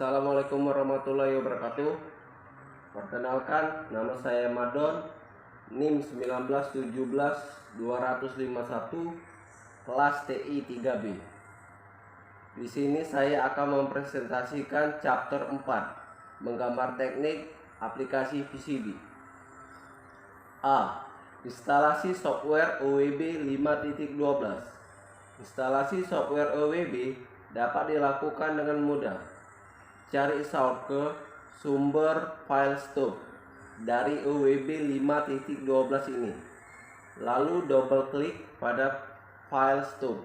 Assalamualaikum warahmatullahi wabarakatuh. Perkenalkan, nama saya Madon, NIM 1917-251, kelas TI 3B. Di sini saya akan mempresentasikan chapter 4, menggambar teknik aplikasi PCB. A. Instalasi software OWB 5.12. Instalasi software OWB dapat dilakukan dengan mudah. Cari shortcut sumber file stub dari OWB 5.12 ini. Lalu double klik pada file stub.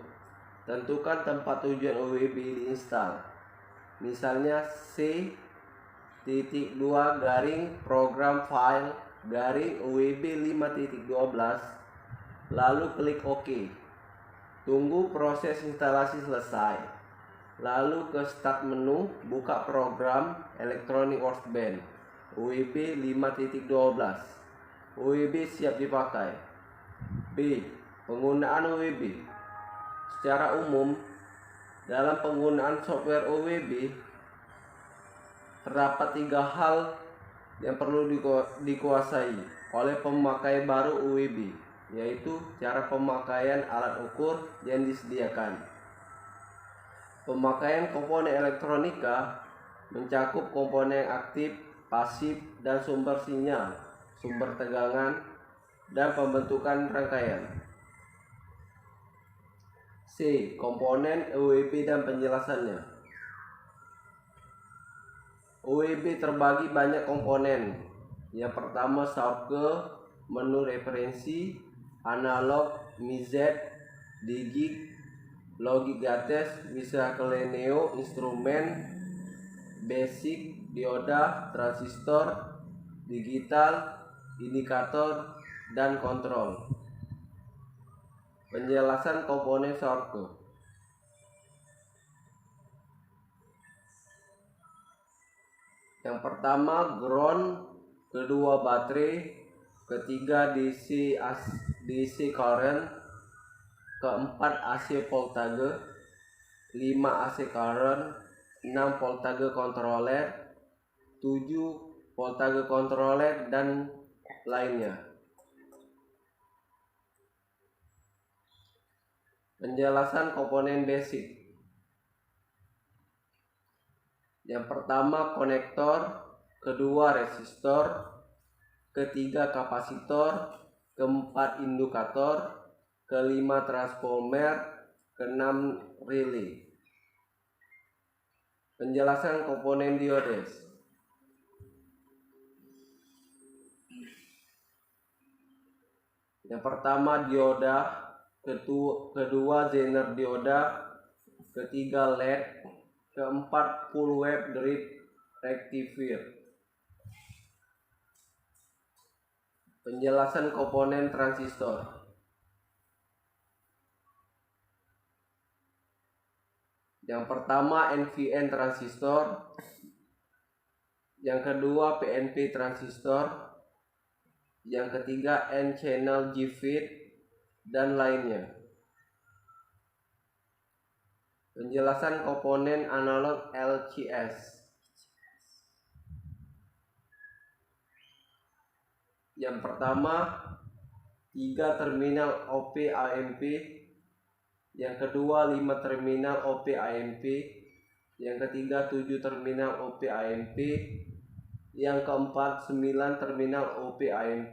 Tentukan tempat tujuan OWB diinstal. Misalnya C.2 program file OWB 5.12. Lalu klik OK. Tunggu proses instalasi selesai. Lalu ke start menu, buka program Electronic Workbench OWB 5.12. OWB siap dipakai. B. Penggunaan OWB. Secara umum, dalam penggunaan software OWB terdapat 3 hal yang perlu dikuasai oleh pemakai baru OWB, yaitu cara pemakaian alat ukur yang disediakan. Pemakaian komponen elektronika mencakup komponen aktif, pasif, dan sumber sinyal, sumber tegangan, dan pembentukan rangkaian. C. Komponen OWB dan penjelasannya. OWB terbagi banyak komponen. Yang pertama shortcut, menu referensi, analog, MIZ, digit, logic gates, miscellaneous, instrumen, basic, dioda, transistor, digital, indikator, dan kontrol. Penjelasan komponen shortcut. Yang pertama ground, kedua baterai, ketiga DC current, keempat AC voltage, 5 AC current, 6 voltage controller, 7 voltage controller, dan lainnya. Penjelasan komponen basic. Yang pertama konektor, kedua resistor, ketiga kapasitor, keempat indikator, kelima transformer, keenam relay. Penjelasan komponen diodes. Yang pertama dioda, kedua zener dioda, ketiga LED, keempat full wave drive rectifier. Penjelasan komponen transistor. Yang pertama NPN transistor, yang kedua PNP transistor, yang ketiga N-channel JFET, dan lainnya. Penjelasan komponen analog LCS. Yang pertama 3 terminal OP AMP, yang kedua 5 terminal OP AMP, yang ketiga 7 terminal OP AMP, yang keempat 9 terminal OP AMP,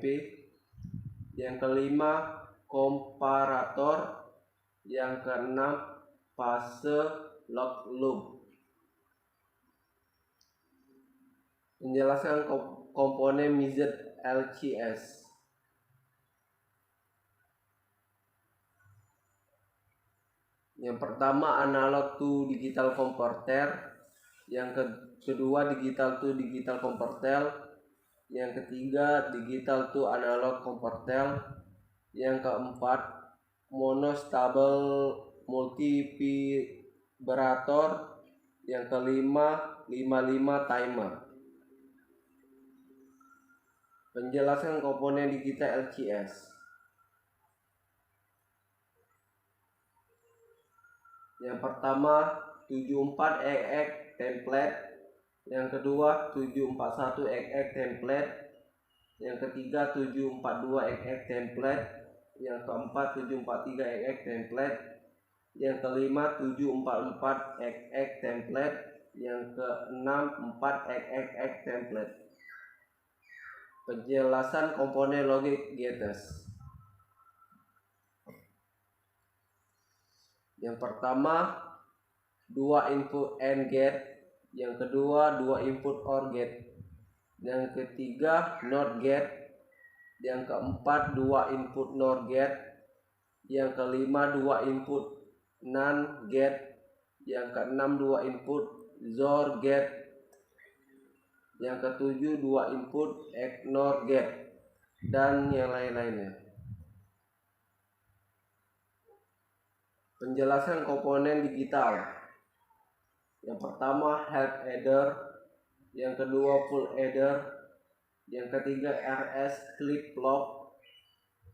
yang kelima komparator, yang keenam fase lock loop. Penjelasan komponen MIZ LCS. Yang pertama analog to digital converter, yang kedua digital to digital converter, yang ketiga digital to analog converter, yang keempat monostable multivibrator, yang kelima 55 timer. Penjelasan komponen digital LCS. Yang pertama 74EX template, Yang kedua 741 XX template. Yang ketiga 742 XX template. Yang keempat 743 XX template. Yang kelima 744 XX template. Yang keenam 4 XX template. Penjelasan komponen logic gates. Yang pertama 2 input AND gate, yang kedua 2 input OR gate, yang ketiga NOT gate, yang keempat 2 input NOR gate, yang kelima 2 input NAND gate, yang keenam 2 input XOR gate, yang ketujuh 2 input XNOR gate, dan yang lain-lainnya. Penjelasan komponen digital. Yang pertama half adder, yang kedua full adder, yang ketiga RS flip flop,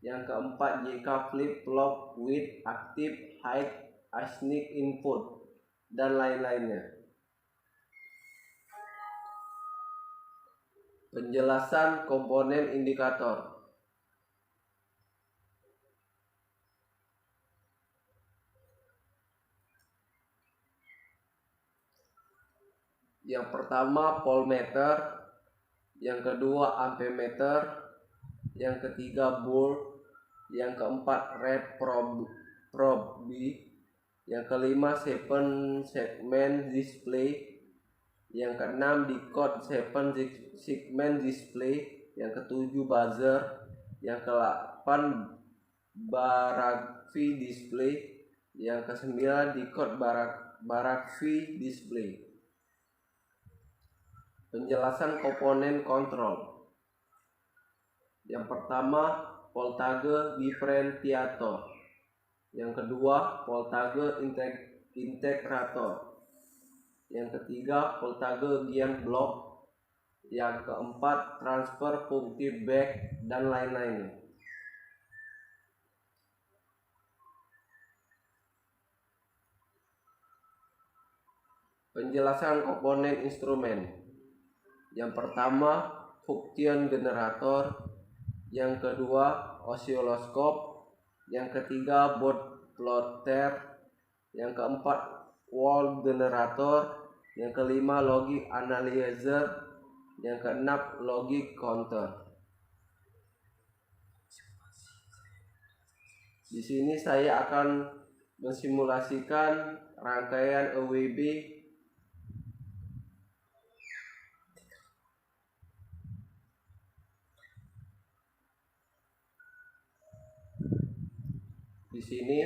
yang keempat JK flip flop with active high ASIC input, dan lain-lainnya. Penjelasan komponen indikator. Yang pertama voltmeter, yang kedua ampemeter, yang ketiga volt, yang keempat red probe, yang kelima 7 segment display, yang keenam decode 7 segment display, yang ketujuh buzzer, yang ke-8 Barakvi display, yang ke-9 decode Barakvi display. Penjelasan komponen kontrol. Yang pertama voltage differentiator, yang kedua voltage integrator, yang ketiga voltage gain block, yang keempat transfer function back, dan lain-lainnya. Penjelasan komponen instrumen. Yang pertama function generator, yang kedua oscilloscope, yang ketiga bot plotter, yang keempat wall generator, yang kelima logic analyzer, yang keenam logic counter. Di sini saya akan mensimulasikan rangkaian EWB Di sini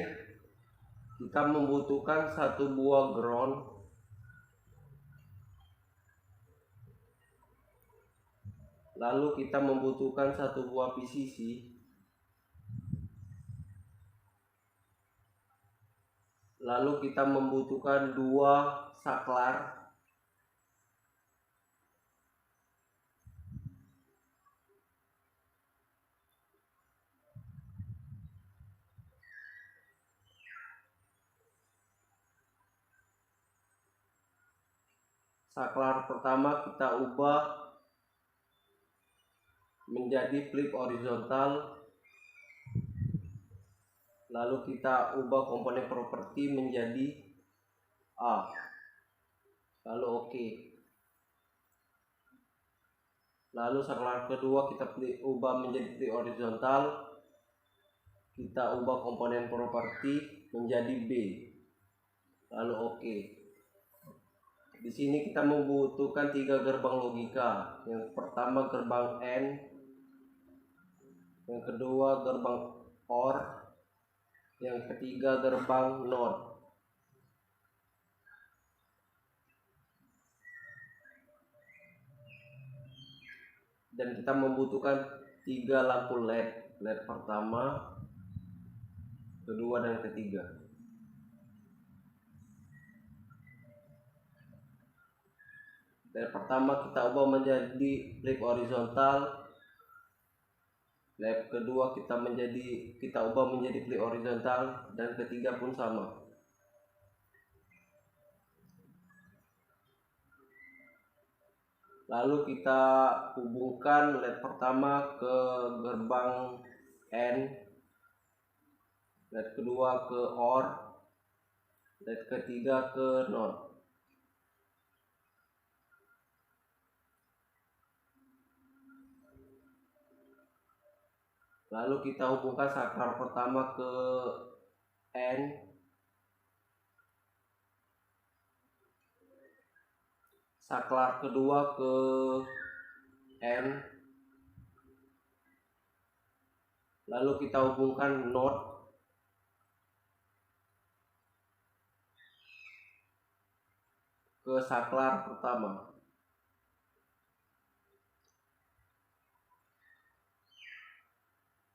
kita membutuhkan satu buah ground, lalu kita membutuhkan satu buah PCC, lalu kita membutuhkan 2 saklar, saklar pertama kita ubah menjadi flip horizontal, lalu kita ubah komponen properti menjadi A, lalu oke. Lalu saklar kedua kita ubah menjadi flip horizontal, kita ubah komponen properti menjadi B, lalu oke. Di sini kita membutuhkan 3 gerbang logika. Yang pertama gerbang AND, yang kedua gerbang OR, yang ketiga gerbang NOT. Dan kita membutuhkan 3 lampu LED pertama, kedua, dan ketiga. LED pertama kita ubah menjadi flip horizontal, LED kedua kita ubah menjadi flip horizontal, dan ketiga pun sama. Lalu kita hubungkan LED pertama ke gerbang N, LED kedua ke OR, LED ketiga ke NOT. Lalu kita hubungkan saklar pertama ke N, saklar kedua ke N, lalu kita hubungkan NOT ke saklar pertama.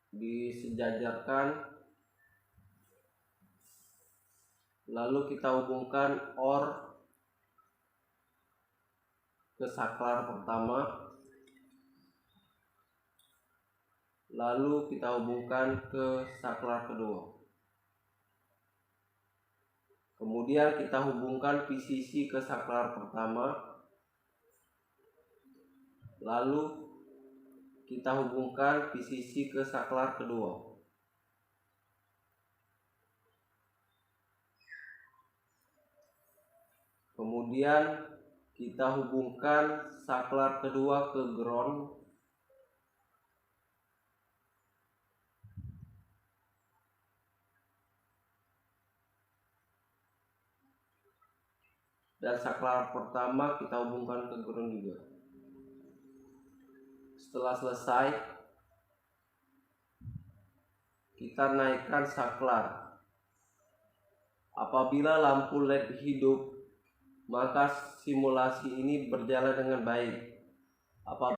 Disejajarkan, lalu kita hubungkan OR ke saklar pertama, lalu kita hubungkan ke saklar kedua. Kemudian kita hubungkan VCC ke saklar pertama, lalu kita hubungkan VCC ke saklar kedua. Kemudian kita hubungkan saklar kedua ke ground, dan saklar pertama kita hubungkan ke ground juga. Setelah selesai, kita naikkan saklar. Apabila lampu LED hidup, maka simulasi ini berjalan dengan baik. Apabila